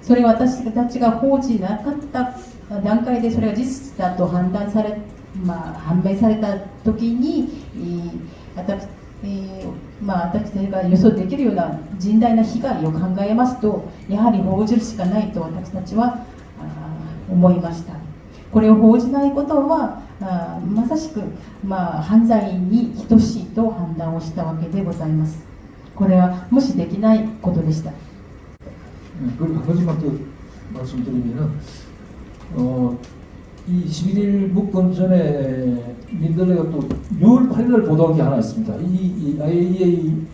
それは私たちが報じなかった段階でそれが事実だと判明された時に、私たちが予想できるような甚大な被害を考えますと、やはり報じるしかないと私たちは思いました。これを報じないことはまさしく、犯罪に等しいと判断をしたわけでございます。これは無視できないことでした。 그리고 한 가지만 더 말씀드리면은 이 11일 묵건 전에 민들레가 또 6월 8일 보도한 게 하나 있습니다. 이 IAEA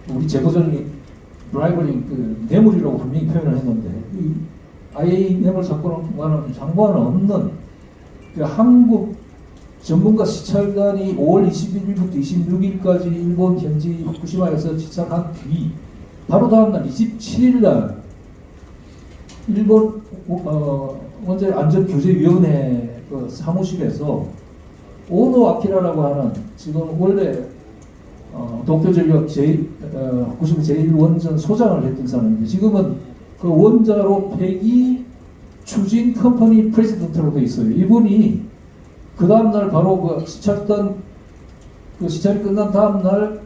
우리 제보자님이 브라이버링 뇌물이라고 분명히 표현을 했는데, 이 IAEA 뇌물 사건과는 상관은 없는 한국 전문가 시찰단이 5월 21일부터 26일까지 일본 현지 후쿠시마에서 시찰한 뒤 바로 다음날 27일날 일본 원자력 안전규제위원회 사무실에서 오노 아키라라고 하는 지금 원래 도쿄전력 후쿠시마 제1원전 소장을 했던 사람인데, 지금은 그 원자로 폐기 추진 컴퍼니 프레지던트로 되어 있어요. 이분이 그 다음날 바로 그 시찰단 시찰이 끝난 다음날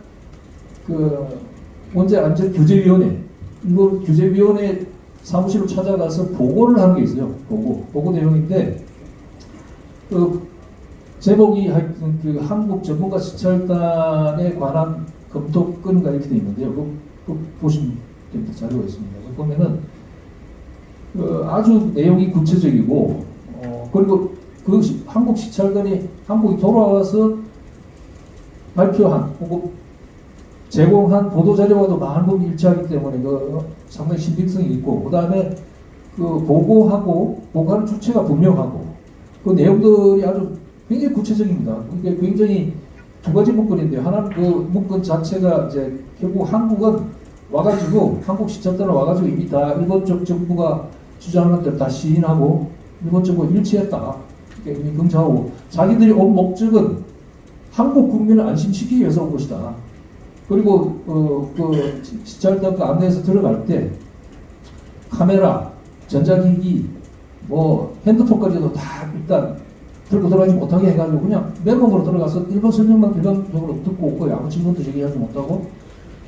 원자력 안전규제위원회 일본 규제위원회 사무실로 찾아가서 보고를 하는 게 있어요. 보고 내용인데, 제목이 하여튼 한국 전문가 시찰단에 관한 검토건가 이렇게 되어 있는데요. 보시면 됩니다. 자료가 있습니다. 보면은 아주 내용이 구체적이고, 그리고 한국 시찰단이 한국에 돌아와서 발표한 혹은 제공한 보도자료와도 많은 부분이 일치하기 때문에 상당히 신빙성이 있고, 그 다음에 보고하는 주체가 분명하고, 그 내용들이 아주 굉장히 구체적입니다. 이게 굉장히 두 가지 문건인데요. 하나는 문건 자체가 이제 결국 한국은 와가지고, 한국 시찰단은 와가지고 이미 다 일본 쪽 정부가 주장하는 대로 다 시인하고, 일본 정부가 일치했다. 이렇게 이미 긍정하고, 자기들이 온 목적은 한국 국민을 안심시키기 위해서 온 것이다. 그리고 시찰단 안내에서 들어갈 때 카메라, 전자기기, 핸드폰까지도 다 일단 들고 들어가지 못하게 해가지고 그냥 맨몸으로 들어가서 일본 설명만 일반적으로 듣고 오고 아무 질문도 제기하지 못하고,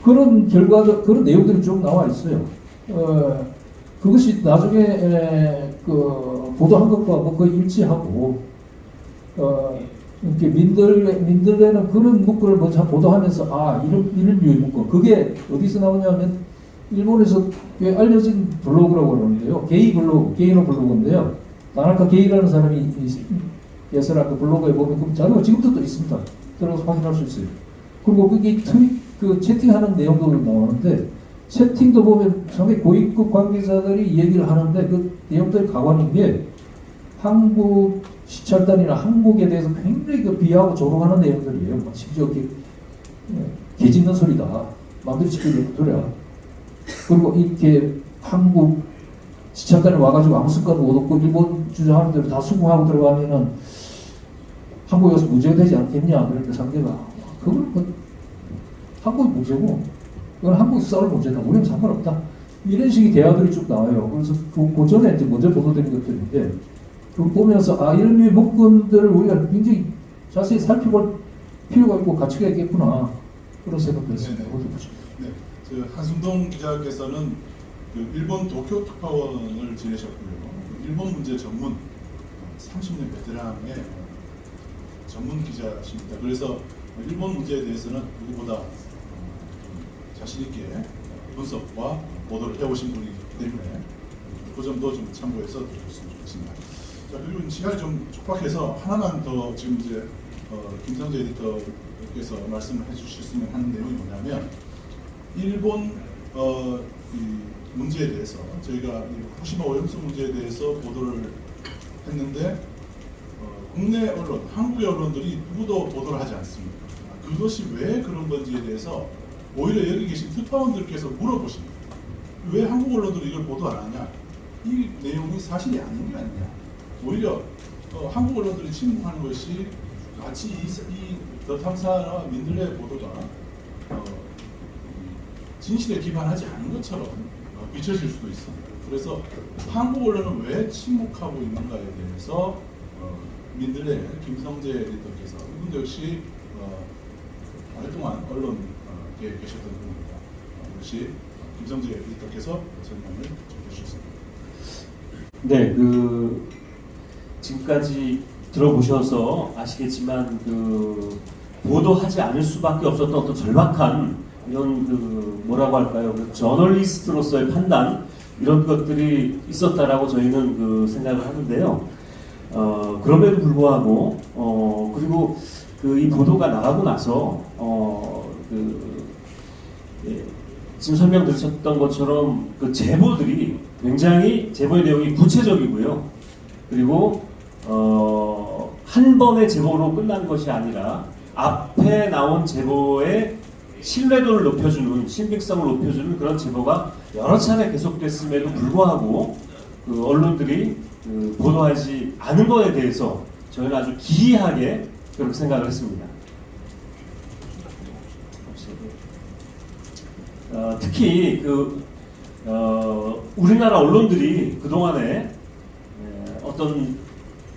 그런 그런 내용들이 쭉 나와 있어요. 그것이 나중에 보도한 것과 거의 일치하고, 이렇게 민들레는 그런 문구를 먼저 보도하면서 이런 류의 문구, 그게 어디서 나오냐면 일본에서 꽤 알려진 블로그라고 그러는데요. 게이노 블로그인데요. 다나카 게이라는 사람이 개설한 그 블로그에 보면 그 자료가 지금도 또 있습니다. 들어가서 확인할 수 있어요. 그리고 그게 채팅하는 내용도 나오는데, 채팅도 보면 상당히 고위급 관계자들이 얘기를 하는데, 그 내용들이 가관인 게 한국 시찰단이나 한국에 대해서 굉장히 비하하고 조롱하는 내용들이에요. 심지어 개 짖는 소리다. 마음대로 지키는 소리야. 그리고 이렇게 한국 시찰단에 와가지고 아무 성과도 못 얻고 일본 주장하는 대로 다 수긍하고 들어가면은 한국에 가서 문제가 되지 않겠냐. 그러니까 상대가 그건 한국의 문제고, 그건 한국에서 싸울 문제다. 우리는 상관없다. 이런 식의 대화들이 쭉 나와요. 그래서 그 전에 이제 먼저 보도된 것들인데, 그걸 보면서 이런 류의 문건들을 우리가 굉장히 자세히 살펴볼 필요가 있고 가치가 있겠구나, 그런 생각도 했습니다. 어떻게 보십니까? 네, 한순동 기자께서는 일본 도쿄 특파원을 지내셨고요. 일본 문제 전문 30년 베테랑의 전문 기자십니다. 그래서 일본 문제에 대해서는 누구보다 자신 있게 분석과 보도를 해오신 분이기 때문에 그 점도 좀 참고해서 들으셨으면 좋겠습니다. 자, 그리고 시간이 좀 촉박해서 하나만 더 지금 이제 김성재 에디터께서 말씀을 해주셨으면 하는 내용이 뭐냐면, 일본 이 문제에 대해서 저희가 후쿠시마 오염수 문제에 대해서 보도를 했는데 국내 언론, 한국의 언론들이 누구도 보도를 하지 않습니다. 그것이 왜 그런 건지에 대해서 오히려 여기 계신 특파원들께서 물어보십니다. 왜 한국 언론들이 이걸 보도 안 하냐? 이 내용이 사실이 아닌 게 아니냐? 오히려 한국 언론들이 침묵하는 것이 마치 더 탐사나 민들레 보도가 진실에 기반하지 않은 것처럼 비춰질 수도 있습니다. 그래서 한국 언론은 왜 침묵하고 있는가에 대해서 민들레 김성재 에디터께서 이분도 역시 오랫동안 언론에 계셨던 분입니다. 역시 김성재 에디터께서 설명을 좀 해주셨습니다. 네, 지금까지 들어보셔서 아시겠지만 보도하지 않을 수밖에 없었던 어떤 절박한 이런 뭐라고 할까요? 저널리스트로서의 판단 이런 것들이 있었다라고 저희는 생각을 하는데요. 그럼에도 불구하고 그리고 이 보도가 나가고 나서 지금 설명 들으셨던 것처럼 제보들이 굉장히 제보의 내용이 구체적이고요. 그리고 한 번의 제보로 끝난 것이 아니라 앞에 나온 제보의 신뢰도를 높여주는, 신빙성을 높여주는 그런 제보가 여러 차례 계속됐음에도 불구하고 언론들이 보도하지 않은 것에 대해서 저희는 아주 기이하게 그렇게 생각을 했습니다. 특히 우리나라 언론들이 그동안에 어떤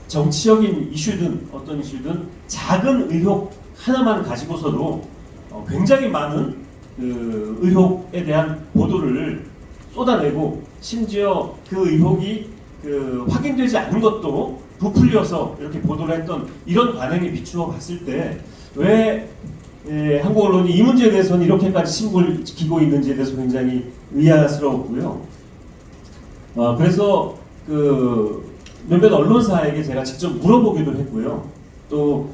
정치적인 이슈든 어떤 이슈든 작은 의혹 하나만 가지고서도 굉장히 많은 의혹에 대한 보도를 쏟아내고 심지어 그 의혹이 확인되지 않은 것도 부풀려서 이렇게 보도를 했던 이런 관행에 비추어 봤을 때 왜 한국 언론이 이 문제에 대해서는 이렇게까지 침묵을 지키고 있는지에 대해서 굉장히 의아스러웠고요. 그래서 몇몇 언론사에게 제가 직접 물어보기도 했고요. 또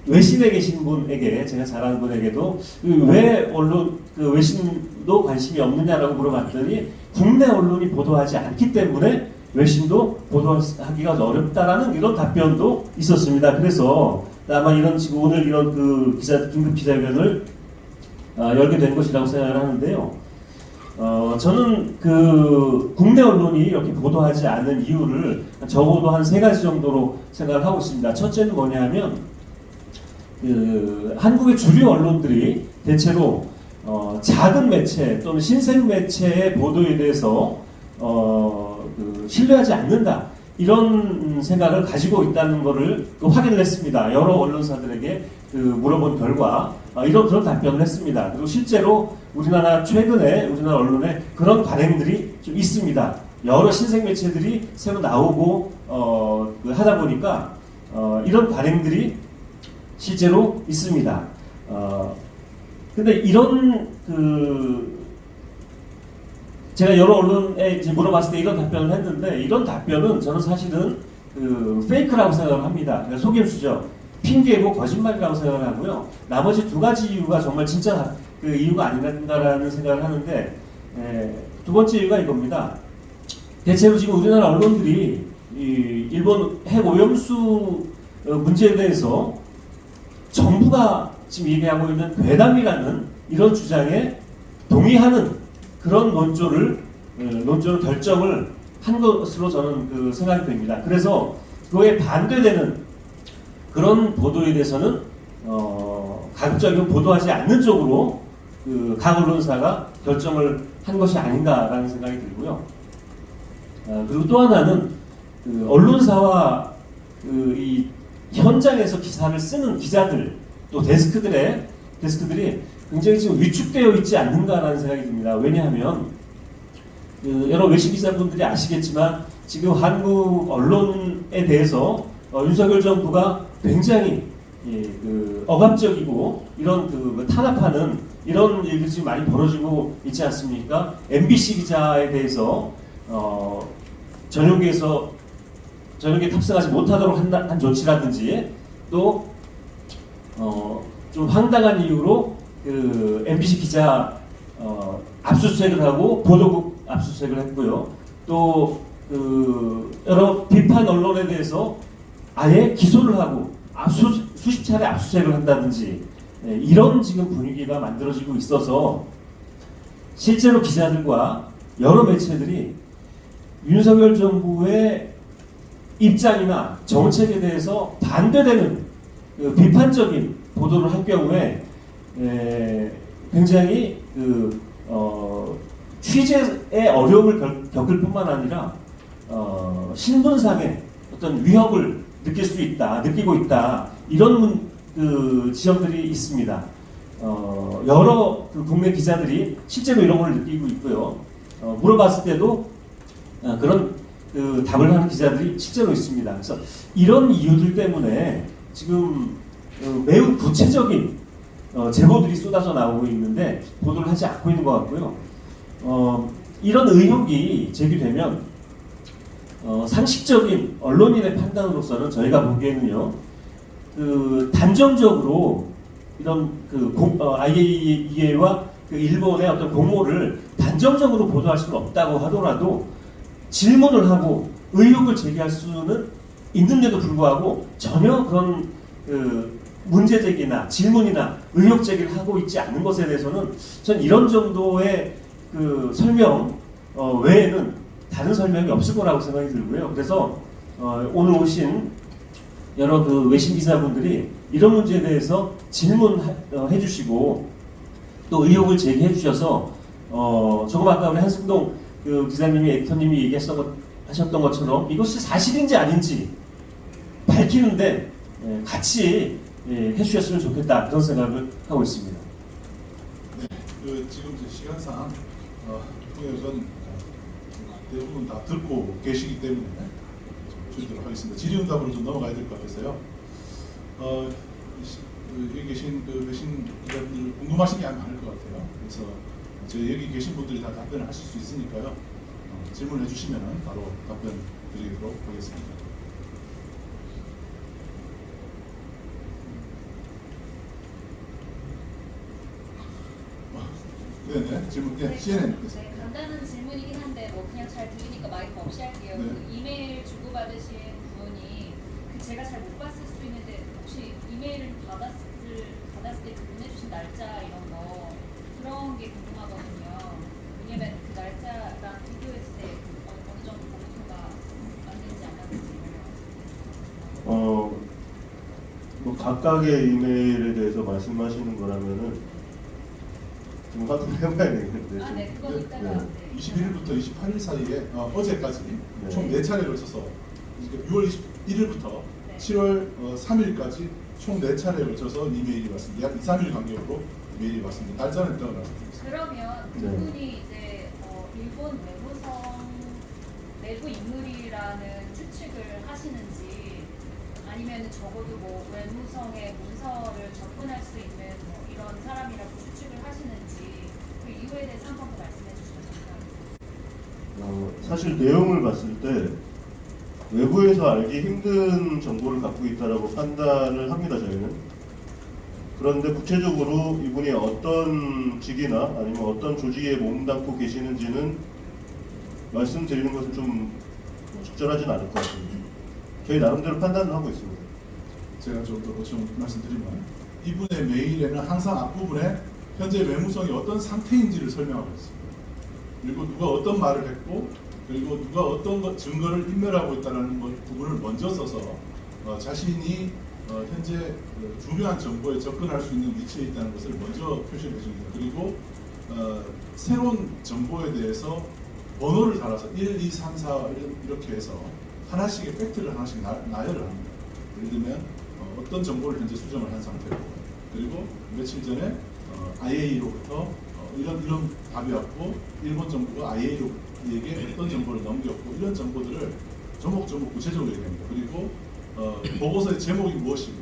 외신에 계신 분에게 제가 잘 아는 분에게도 왜 언론 외신도 관심이 없느냐라고 물어봤더니 국내 언론이 보도하지 않기 때문에 외신도 보도하기가 어렵다라는 이런 답변도 있었습니다. 그래서 아마 지금 오늘 이런 긴급 기자회견을 열게 된 것이라고 생각을 하는데요. 저는 국내 언론이 이렇게 보도하지 않은 이유를 적어도 한 3가지 정도로 생각을 하고 있습니다. 첫째는 뭐냐면 한국의 주류 언론들이 대체로 작은 매체 또는 신생 매체의 보도에 대해서 신뢰하지 않는다 이런 생각을 가지고 있다는 것을 확인을 했습니다. 여러 언론사들에게 물어본 결과 그런 답변을 했습니다. 그리고 실제로 최근에 우리나라 언론에 그런 관행들이 좀 있습니다. 여러 신생 매체들이 새로 나오고 하다 보니까 이런 관행들이 실제로 있습니다. 근데 이런 제가 여러 언론에 이제 물어봤을 때 이런 답변을 했는데 이런 답변은 저는 사실은 페이크라고 생각을 합니다. 그러니까 속임수죠. 핑계고 거짓말이라고 생각을 하고요. 나머지 2가지 이유가 정말 진짜 이유가 아닌가라는 생각을 하는데 2번째 이유가 이겁니다. 대체로 지금 우리나라 언론들이 일본 핵 오염수 문제에 대해서 정부가 지금 얘기하고 있는 괴담이라는 이런 주장에 동의하는 그런 논조를 결정을 한 것으로 저는 생각이 됩니다. 그래서 그거에 반대되는 그런 보도에 대해서는 가급적이면 보도하지 않는 쪽으로 각 언론사가 결정을 한 것이 아닌가라는 생각이 들고요. 그리고 또 하나는 언론사와 이 현장에서 기사를 쓰는 기자들 또 데스크들이 굉장히 지금 위축되어 있지 않는가라는 생각이 듭니다. 왜냐하면 여러 외신 기자분들이 아시겠지만 지금 한국 언론에 대해서 윤석열 정부가 굉장히 억압적이고 이런 탄압하는 이런 일들이 지금 많이 벌어지고 있지 않습니까? MBC 기자에 대해서 전용기에 탑승하지 못하도록 한 조치라든지 또 좀 황당한 이유로 MBC 기자 압수수색을 하고 보도국 압수수색을 했고요. 또 여러 비판 언론에 대해서 아예 기소를 하고 수십 차례 압수수색을 한다든지 이런 지금 분위기가 만들어지고 있어서 실제로 기자들과 여러 매체들이 윤석열 정부의 입장이나 정책에 대해서 반대되는 비판적인 보도를 할 경우에 굉장히 취재의 어려움을 겪을 뿐만 아니라 신분상의 어떤 위협을 느끼고 있다 이런 그 지점들이 있습니다. 여러 그 국내 기자들이 실제로 이런 걸 느끼고 있고요. 물어봤을 때도 그런 그 답을 하는 기자들이 실제로 있습니다. 그래서 이런 이유들 때문에 지금 매우 구체적인 제보들이 쏟아져 나오고 있는데 보도를 하지 않고 있는 것 같고요. 이런 의혹이 제기되면 상식적인 언론인의 판단으로서는 저희가 보기에는요, 그 단정적으로 이런 그 IAEA와 그 일본의 어떤 공모를 단정적으로 보도할 수는 없다고 하더라도 질문을 하고 의혹을 제기할 수는 있는데도 불구하고 전혀 그런 그 문제 제기나 질문이나 의혹 제기를 하고 있지 않는 것에 대해서는 전 이런 정도의 그 설명 외에는 다른 설명이 없을 거라고 생각이 들고요. 그래서 오늘 오신 여러 그 외신 기자분들이 이런 문제에 대해서 질문해 주시고 또 의혹을 제기해 주셔서 조금 아까 우리 한승동 그 기자님이 에디터님이 얘기하셨던 것처럼 이것이 사실인지 아닌지 밝히는데 같이 해주셨으면 좋겠다 그런 생각을 하고 있습니다. 네, 그 지금 시간상 통역은 대부분 다 듣고 계시기 때문에 주도록 하겠습니다. 질의응답으로 좀 넘어가야 될 것 같아서요. 여기 계신 그 외신 기자분들 궁금하신 게 많을 것 같아요. 그래서 저희 여기 계신 분들이 다 답변을 하실 수 있으니까요. 질문해 주시면 바로 답변 드리도록 하겠습니다. 네네, 질문, 네, CNN. 네, 간단한 질문이긴 한데 뭐 그냥 잘 들리니까 마이크 없이 할게요. 네. 그 이메일 주고받으신 분이 잘 못 봤을 수도 있는데 혹시 이메일을 받았을 때 보내주신 날짜 이런 거 그런 게 궁금하거든요. 왜냐면 그 날짜랑 비교했을 때 어느 정도 공표가 맞는지 안 맞는지. 뭐 각각의 이메일에 대해서 말씀하시는 거라면은 좀 확인을 해봐야 되겠는데. 아, 네, 그건 이따가. 네. 네. 21일부터 28일 사이에 어제까지 네. 총 4차례에 걸쳐서 6월 21일부터 네. 7월 3일까지 총 4차례에 걸쳐서 이메일이 왔습니다. 약 2, 3일 간격으로 이메일이 왔습니다. 날짜는 있다고 말씀드리겠습니다. 그러면 네. 그분이 이제 일본 외무성 내부 인물이라는 추측을 하시는지 아니면 적어도 뭐 외무성의 문서를 접근할 수 있는 뭐 이런 사람이라고 추측을 하시는지 그 이유에 대해서 한 번 더 말씀해 주시면 감사하겠습니다. 사실 내용을 봤을 때 외부에서 알기 힘든 정보를 갖고 있다라고 판단을 합니다, 저희는. 그런데 구체적으로 이분이 어떤 직이나 아니면 어떤 조직에 몸담고 계시는지는 말씀드리는 것은 좀 적절하진 않을 것 같습니다. 저희 나름대로 판단을 하고 있습니다. 제가 좀 더 보충 말씀드리면 이분의 메일에는 항상 앞부분에 현재 외무성이 어떤 상태인지를 설명하고 있습니다. 그리고 누가 어떤 말을 했고 그리고 누가 어떤 증거를 인멸하고 있다는 부분을 먼저 써서 자신이 현재 중요한 정보에 접근할 수 있는 위치에 있다는 것을 먼저 표시를 해줍니다. 그리고 새로운 정보에 대해서 번호를 달아서 1, 2, 3, 4 이렇게 해서 하나씩의 팩트를 하나씩 나열을 합니다. 예를 들면 어떤 정보를 현재 수정을 한 상태고 그리고 며칠 전에 IAEA로부터 이런 답이 왔고 일본 정부가 IAEA에게 어떤 정보를 넘겼고 이런 정보들을 조목조목 구체적으로 얘기합니다. 그리고 보고서의 제목이 무엇이고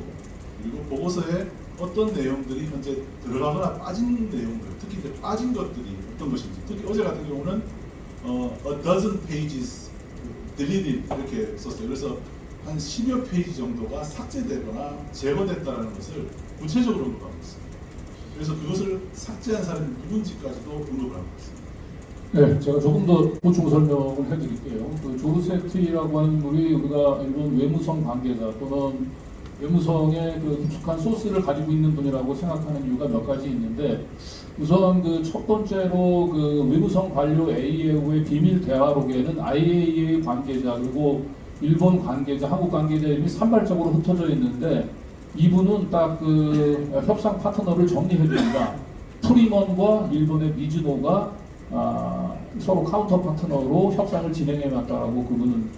그리고 보고서에 어떤 내용들이 현재 들어가거나 빠진 내용들 특히 이제 빠진 것들이 어떤 것인지 특히 어제 같은 경우는 a dozen pages deleted 이렇게 썼어요. 그래서 한 10여 페이지 정도가 삭제되거나 제거됐다는 것을 구체적으로 언급하고 있습니다. 그래서 그것을 삭제한 사람이 누군지까지도 언급을 하고 있습니다. 네, 제가 조금 더 보충 설명을 해드릴게요. 그 조르세티라고 하는 인물이 우리가 일본 외무성 관계자 또는 외무성의 그 깊숙한 소스를 가지고 있는 분이라고 생각하는 이유가 몇 가지 있는데 우선 그 첫 번째로 그 외무성 관료 AAO의 비밀 대화록에는 IAEA 관계자 그리고 일본 관계자, 한국 관계자 이름이 산발적으로 흩어져 있는데 이분은 딱 그 협상 파트너를 정리해 줍니다. 프리먼과 일본의 미즈노가 서로 카운터 파트너로 협상을 진행해 왔다라고 그분은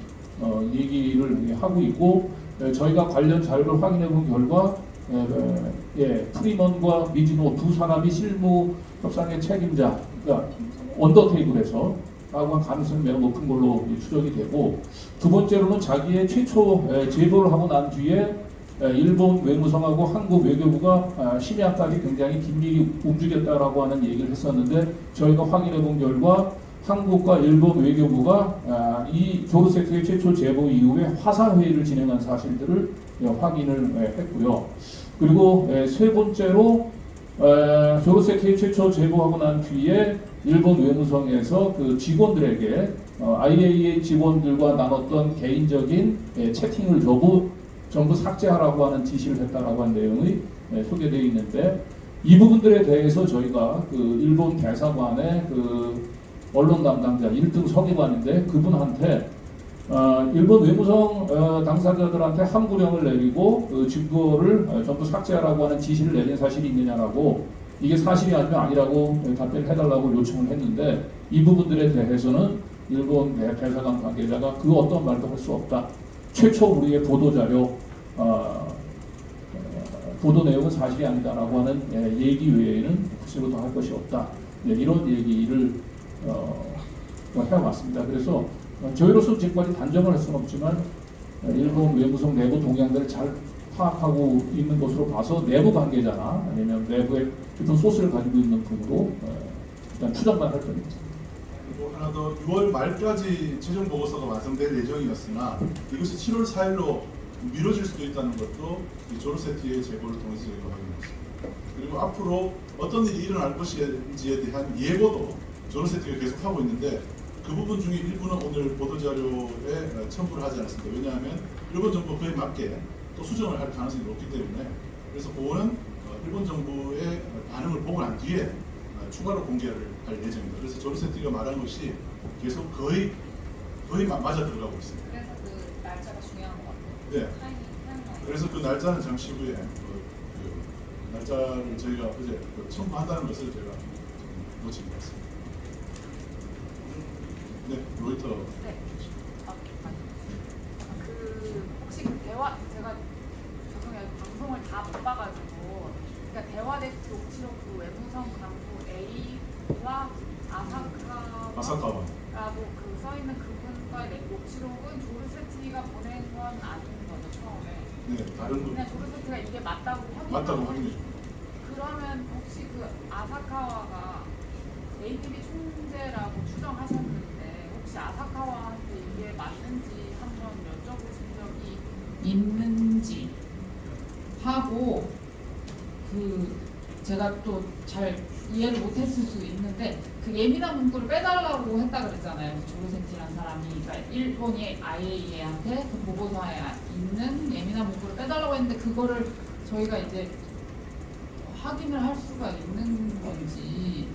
얘기를 하고 있고, 저희가 관련 자료를 확인해 본 결과 프리먼과 미즈노 두 사람이 실무 협상의 책임자, 그러니까 언더테이블에서 라고 한 가능성이 매우 높은 걸로 추정이 되고, 두 번째로는 자기의 최초 제보를 하고 난 뒤에 일본 외무성하고 한국 외교부가 심야까지 굉장히 긴밀히 움직였다라고 하는 얘기를 했었는데, 저희가 확인해 본 결과 한국과 일본 외교부가 이 조르세트의 최초 제보 이후에 화상 회의를 진행한 사실들을 확인을 했고요. 그리고 세 번째로 조르세트의 최초 제보하고 난 뒤에 일본 외무성에서 그 직원들에게 IAEA 직원들과 나눴던 개인적인 채팅을 전부 삭제하라고 하는 지시를 했다라고 하는 내용이 소개되어 있는데, 이 부분들에 대해서 저희가 그 일본 대사관의 그 언론 담당자 1등 서기관인데 그분한테 일본 외무성 당사자들한테 함구령을 내리고 그 증거를 전부 삭제하라고 하는 지시를 내린 사실이 있느냐라고, 이게 사실이 아니면 아니라고 답변을 해달라고 요청을 했는데, 이 부분들에 대해서는 일본 대사관 관계자가 그 어떤 말도 할 수 없다. 최초 우리의 보도자료 보도 내용은 사실이 아니다라고 하는 얘기 외에는 구체로 더 할 것이 없다. 이런 얘기를 해왔습니다. 그래서 저희로서 지금까지 단정을 할 수는 없지만 일본 외무성 내부 동향들을 잘 파악하고 있는 것으로 봐서 내부 관계자나 아니면 내부의 깊은 소스를 가지고 있는 분으로 일단 추정만 할 겁니다. 그리고 하나 더, 6월 말까지 최종 보고서가 완성될 예정이었으나 이것이 7월 4일로 미뤄질 수도 있다는 것도 이 조르세티의 제보를 통해서 저희가 확인했습니다. 그리고 앞으로 어떤 일이 일어날 것인지에 대한 예고도 조르세티가 계속 하고 있는데, 그 부분 중에 일부는 오늘 보도자료에 첨부를 하지 않았습니다. 왜냐하면 일본 정부 그에 맞게 또 수정을 할 가능성이 높기 때문에, 그래서 그거는 일본 정부의 반응을 보고 난 뒤에 추가로 공개를 할 예정입니다. 그래서 조르세티가 말한 것이 계속 거의 맞아 들어가고 있습니다. 그래서 그 날짜가 중요한 것 같아요. 네. 타이밍. 그래서 그 날짜는 잠시 후에 그 날짜를 저희가 어제 첨부한다는 것을 제가 놓친 것 같습니다. 네, 로이터. 네. 혹시 그 대화, 제가 죄송해요, 방송을 다 못 봐가지고, 그러니까 대화대 녹취록 그 외무성 간부 A와 아사카라고 그 써있는 그분과의 녹취록은 조르세티가 보낸 건 아닌 거죠, 처음에. 네, 다른 분. 그냥 조르세티가 이게 맞다고 확인해 줍니다. 그러면 혹시 그 아사카와가 ADB 총재라고 추정하셨는데, 혹시 아사카와한테 이게 맞는지 한번 여쭤보신 적이 있는지 하고, 그 제가 또 잘 이해를 못했을 수 있는데, 그 예민한 문구를 빼달라고 했다 그랬잖아요. 그 조르세티라는 사람이, 그러니까 일본이 IAEA한테 그 보고서에 있는 예민한 문구를 빼달라고 했는데, 그거를 저희가 이제 확인을 할 수가 있는 건지.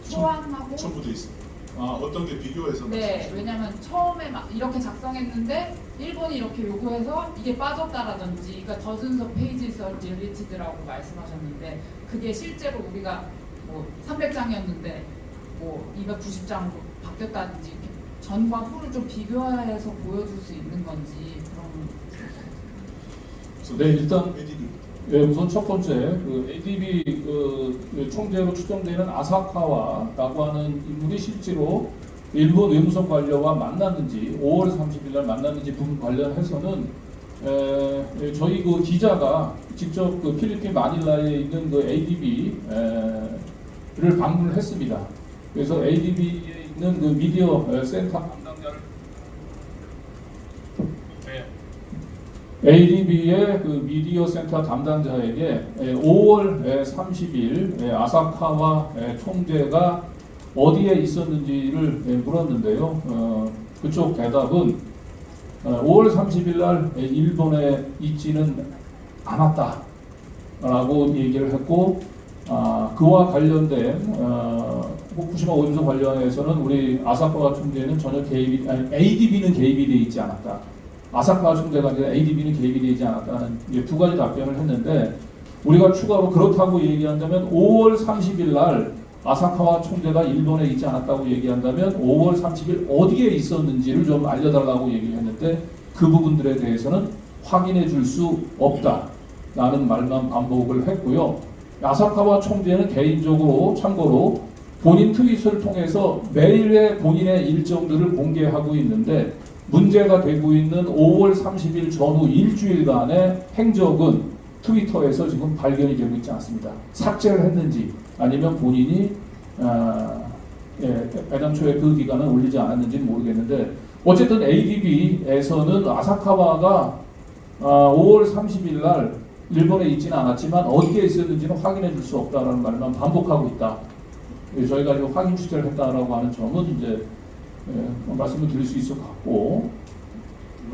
소환하고 첨부돼 있습니다. 어떤 게 비교해서 네, 왜냐면 처음에 막 이렇게 작성했는데 일본이 이렇게 요구해서 이게 빠졌다라든지, 그러니까 dozens of pages are deleted라고 말씀하셨는데, 그게 실제로 우리가 뭐 300장이었는데 뭐 290장으로 바뀌었다든지, 이렇게 전과 후를 좀 비교해서 보여줄 수 있는 건지 그런. 네, 일단 ADB. 우선 첫 번째 그 ADB 총재로 추정되는 아사카와라고 하는 인물이 실제로 일본 외무성 관료와 만났는지, 5월 30일 날 만났는지 부분 관련해서는 저희 그 기자가 직접 그 필리핀 마닐라에 있는 그 ADB를 방문을 했습니다. 그래서 ADB에 있는 그 미디어 센터 담당자를 ADB의 그 미디어 센터 담당자에게 5월 30일 아사카와 총재가 어디에 있었는지를 물었는데요. 그쪽 대답은 5월 30일 날 일본에 있지는 않았다라고 얘기를 했고, 그와 관련된 후쿠시마 오염수 관련해서는 우리 아사카와 총재는 전혀 개입이, 아니 ADB는 개입이 되어 있지 않았다. 아사카 총재가 아니라 ADB는 개입이 되지 않았다는 두 가지 답변을 했는데, 우리가 추가로 그렇다고 얘기한다면 5월 30일 날 아사카와 총재가 일본에 있지 않았다고 얘기한다면 5월 30일 어디에 있었는지를 좀 알려달라고 얘기를 했는데 그 부분들에 대해서는 확인해 줄 수 없다라는 말만 반복을 했고요. 아사카와 총재는 개인적으로 참고로 본인 트윗을 통해서 매일의 본인의 일정들을 공개하고 있는데 문제가 되고 있는 5월 30일 전후 일주일간의 행적은 트위터에서 지금 발견이 되고 있지 않습니다. 삭제를 했는지 아니면 본인이 애당초에 그 기간은 올리지 않았는지는 모르겠는데 어쨌든 ADB에서는 아사카와가 5월 30일 날 일본에 있지는 않았지만 어디에 있었는지는 확인해 줄 수 없다라는 말만 반복하고 있다. 저희가 지금 확인 취재를 했다라고 하는 점은 이제 말씀을 드릴 수 있을 것 같고.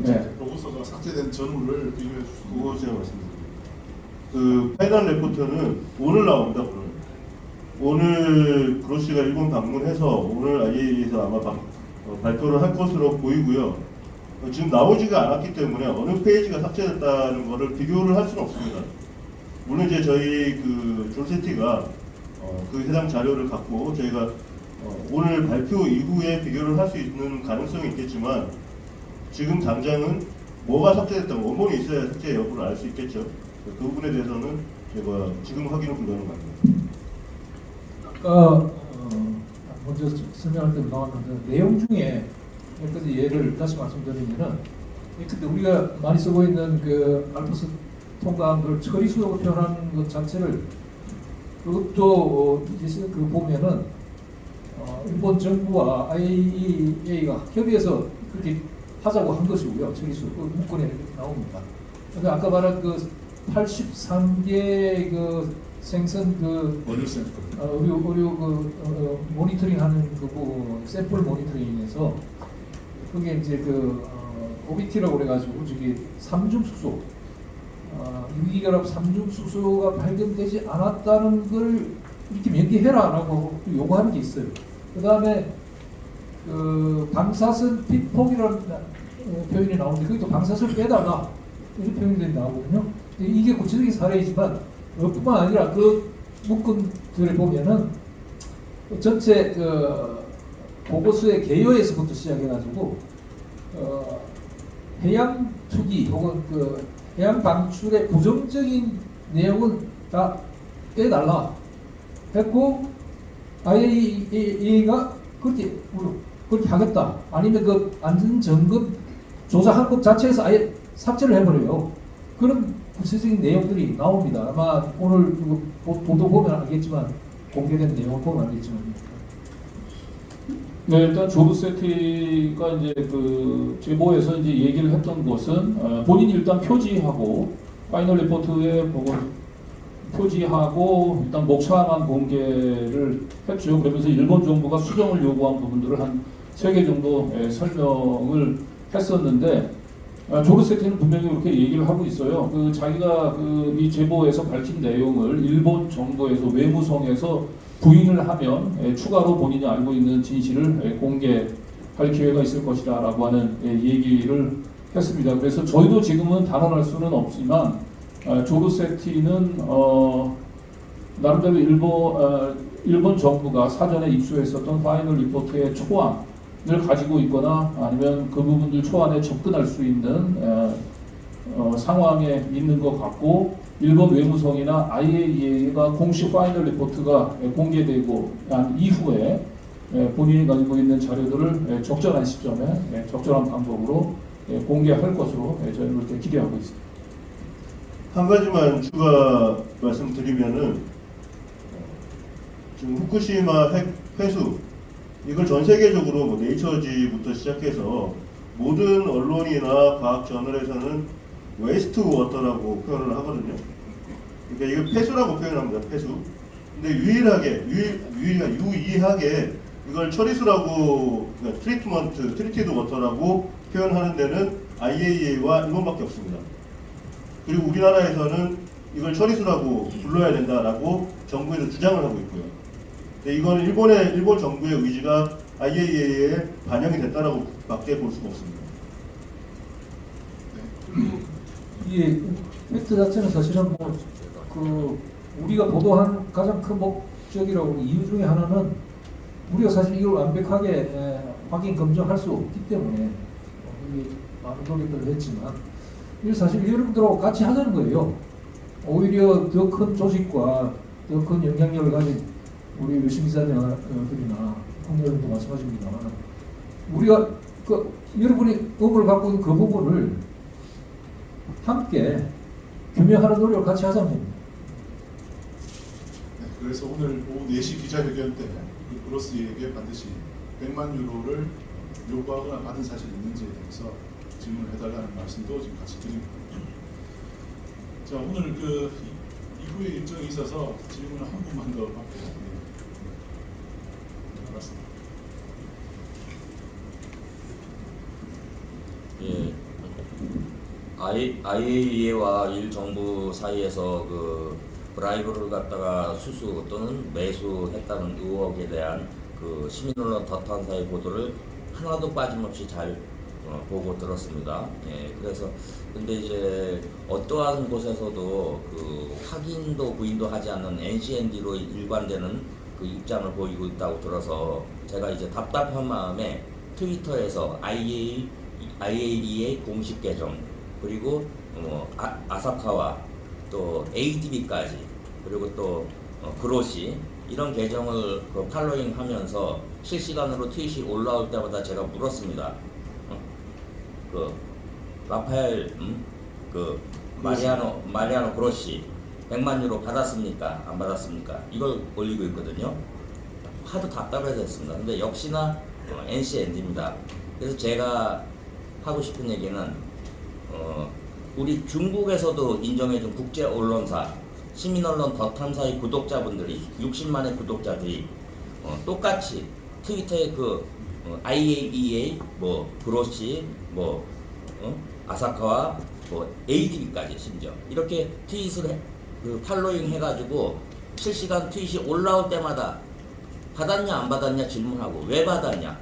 네. 로고서가 삭제된 전후를 비교해 주시고 그거 제가 말씀드릴게요. 그 파이널 레포트는 오늘 나옵니다. 오늘 그로시가 일본 방문해서 오늘 IAEA에서 아마 발표를 할 것으로 보이고요. 지금 나오지가 않았기 때문에 어느 페이지가 삭제됐다는 것을 비교를 할 수는 없습니다. 물론 이제 저희 그 졸세티가 그 해당 자료를 갖고 저희가 오늘 발표 이후에 비교를 할 수 있는 가능성이 있겠지만 지금 당장은 뭐가 삭제됐다고 원본이 있어야 삭제 여부를 알 수 있겠죠. 그 부분에 대해서는 제가 지금 확인은 불가능합니다. 아까 먼저 설명할 때 나왔는데 내용 중에 몇 가지 예를 다시 말씀드리면은 근데 우리가 많이 쓰고 있는 그 알프스 통과한 걸 처리수라고 표현하는 것 자체를 그것도 이제 그 보면은 일본 정부와 IAEA가 협의해서 그렇게 하자고 한 것이고요. 처리수 그 문건에 나옵니다. 그러니까 아까 말한 그 83개 그 생선 그 원유 샘플 의료 그 모니터링하는 그 샘플 모니터링에서 그게 이제 그 OBT라고 그래가지고 저기 삼중수소 유기결합 삼중수소가 발견되지 않았다는 걸 이렇게 명기해라라고 요구하는 게 있어요. 그 다음에 그 방사선 피폭이라는 표현이 나오는데 거기도 방사선 빼다가 이런 표현들이 나오거든요. 이게 구체적인 사례이지만 뿐만 아니라 그 문건들을 보면은 전체 그 보고서의 개요에서부터 시작해가지고 해양 투기 혹은 그 해양 방출의 부정적인 내용은 다 빼달라 했고 IAEA가 그렇게 하겠다. 아니면 그 안전 점검 조사한 것 자체에서 아예 삭제를 해버려요. 그런 구체적인 내용들이 나옵니다. 아마 오늘 보도 보면 알겠지만 공개된 내용 보면 알겠지만. 네, 일단 조르세티가 이제 그 제보에서 이제 얘기를 했던 것은 본인이 일단 표지하고 파이널 리포트에 보고 표지하고 일단 목차만 공개를 했죠. 그러면서 일본 정부가 수정을 요구한 부분들을 한 3개 정도 설명을 했었는데 조르세티는 분명히 그렇게 얘기를 하고 있어요. 그 자기가 그 이 제보에서 밝힌 내용을 일본 정부에서 외무성에서 부인을 하면 추가로 본인이 알고 있는 진실을 공개할 기회가 있을 것이다라고 하는 얘기를 했습니다. 그래서 저희도 지금은 단언할 수는 없지만 조르세티는 나름대로 일본 정부가 사전에 입수했었던 파이널 리포트의 초안을 가지고 있거나 아니면 그 부분들 초안에 접근할 수 있는 상황에 있는 것 같고 일본 외무성이나 IAEA가 공식 파이널 리포트가 공개되고 난 이후에 본인이 가지고 있는 자료들을 적절한 시점에 적절한 방법으로 공개할 것으로 저희는 그렇게 기대하고 있습니다. 한 가지만 추가 말씀드리면은 지금 후쿠시마 핵 회수 이걸 전 세계적으로 뭐 네이처지부터 시작해서 모든 언론이나 과학 저널에서는 웨스트 워터라고 표현을 하거든요. 그러니까 이거 폐수라고 표현합니다. 폐수. 근데 유의하게 이걸 처리수라고 그러니까 트리티드 워터라고 표현하는 데는 IAEA와 일본밖에 없습니다. 그리고 우리나라에서는 이걸 처리수라고 불러야 된다라고 정부에서 주장을 하고 있고요. 근데 이건 일본 정부의 의지가 IAEA에 반영이 됐다라고 밖에 볼 수가 없습니다. 이 팩트 자체는 사실은 뭐 그 우리가 보도한 가장 큰 적이라고 하는 이유 중에 하나는 우리가 사실 이걸 완벽하게 확인 검증할 수 없기 때문에 이게 많은 노력들을 했지만 이걸 사실 여러분들하고 같이 하자는 거예요. 오히려 더 큰 조직과 더 큰 영향력을 가진 우리 유신 기자들이나 홍여러분도 마찬가지입니다만 우리가 여러분이 의무를 갖고 있는 그 부분을 함께 규명하는 노력을 같이 하자는 겁니다. 네, 그래서 오늘 오후 4시 기자회견 때 브로스에게 반드시 100만 유로를 요구하거나 받은 사실이 있는지에 대해서 질문을 해달라는 말씀도 지금 같이 드립니다. 자, 오늘 그 이후에 일정이 있어서 질문을 한 분만 더 받고 알았습니다. 예, IAEA와 일 정부 사이에서 그 브라이브를 갖다가 수수 또는 매수했다는 의혹에 대한 그 시민언론 덧한사의 보도를 하나도 빠짐없이 잘 보고 들었습니다. 예, 그래서 근데 이제 어떠한 곳에서도 그 확인도 부인도 하지 않는 NCND로 일관되는 그 입장을 보이고 있다고 들어서 제가 이제 답답한 마음에 트위터에서 IAEA 공식 계정 그리고 아사카와 또 ADB까지 그리고 또 그로시 이런 계정을 그 팔로잉하면서 실시간으로 트윗이 올라올 때마다 제가 물었습니다. 그 라파엘 그 마리아노 그로시 100만 유로 받았습니까? 안 받았습니까? 이걸 올리고 있거든요. 하도 답답해서 했습니다. 근데 역시나 NCND입니다. 그래서 제가 하고 싶은 얘기는 우리 중국에서도 인정해준 국제 언론사 시민언론 덧탐사의 구독자분들이 60만의 구독자들이 똑같이 트위터에 그 IAEA 뭐 그로시 뭐 아사카와 뭐 ADB까지 심지어 이렇게 트윗을 그 팔로잉 해가지고 실시간 트윗이 올라올 때마다 받았냐 안 받았냐 질문하고 왜 받았냐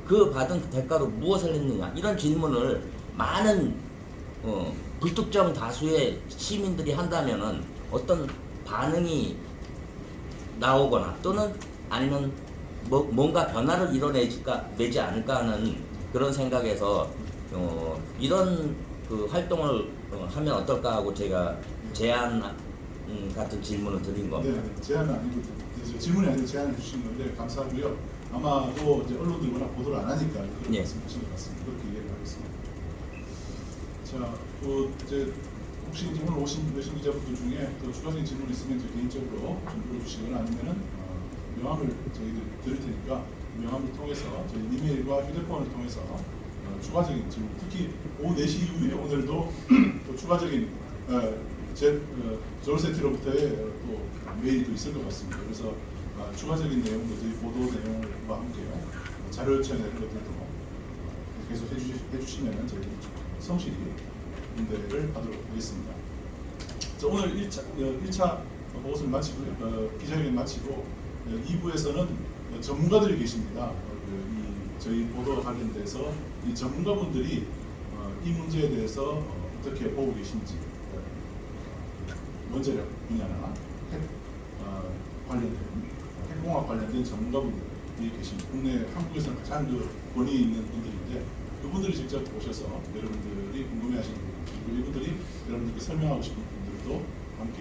그 받은 대가로 무엇을 했느냐 이런 질문을 많은 불특정 다수의 시민들이 한다면은 어떤 반응이 나오거나 또는 아니면 뭔가 변화를 내지 않을까 하는 그런 생각에서 이런 그 활동을 하면 어떨까 하고 제가 제안 같은 질문을 드린 겁니다. 네, 제안은 아니고 질문이 아니고 제안을 주신 건데 감사하고요. 아마도 이제 언론들이 워낙 보도를 안 하니까 그런 예. 말씀하신 것 같습니다. 그렇게 이해를 하겠습니다. 자, 이제 혹시 이제 오늘 오신 외신 기자분들 중에 또 추가적인 질문 있으면 이제 개인적으로 좀 물어주시거나 아니면은 명함을 저희들이 드릴 테니까 명함을 통해서 저희 이메일과 휴대폰을 통해서 추가적인 질문, 특히 오후 4시 이후에 오늘도 또 추가적인 저울세티로부터의 또 메일이 또 있을 것 같습니다. 그래서 추가적인 내용들이 보도 내용과 함께 자료 요청이나 이런 것들도 계속 해주시면 저희 성실히 응대를 하도록 하겠습니다. 자, 오늘 1차 보고서를 마치고 기자회견 마치고 2부에서는 전문가들이 계십니다. 저희 보도와 관련돼서 이 전문가분들이 이 문제에 대해서 어떻게 보고 계신지 원자력 분야나 핵공학 관련된 전문가분들이 계십니다. 국내 한국에서는 가장 권위 있는 분들인데 그분들이 직접 오셔서 여러분들이 궁금해하시는 부분 그리고 이분들이 여러분들께 설명하고 싶은 분들도 함께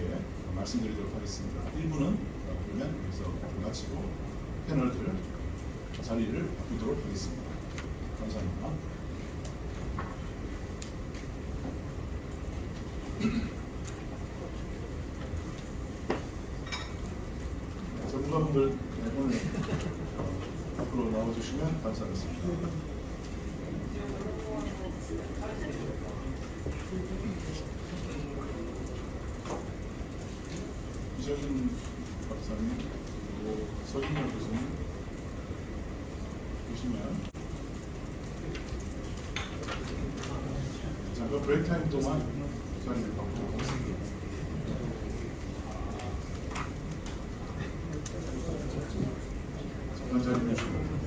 말씀드리도록 하겠습니다. 1부는 그러면 여기서 마치고 패널들 자리를 바꾸도록 하겠습니다. 감사합니다. 전문가분들 오늘 앞으로 나와주시면 감사하겠습니다. 이정인 박사님 그리고 서진영 교수님 보시면 잠깐 브레이크 타임 동안 자리를 바꾸도록 하겠습니다. 잠깐 자리 주시고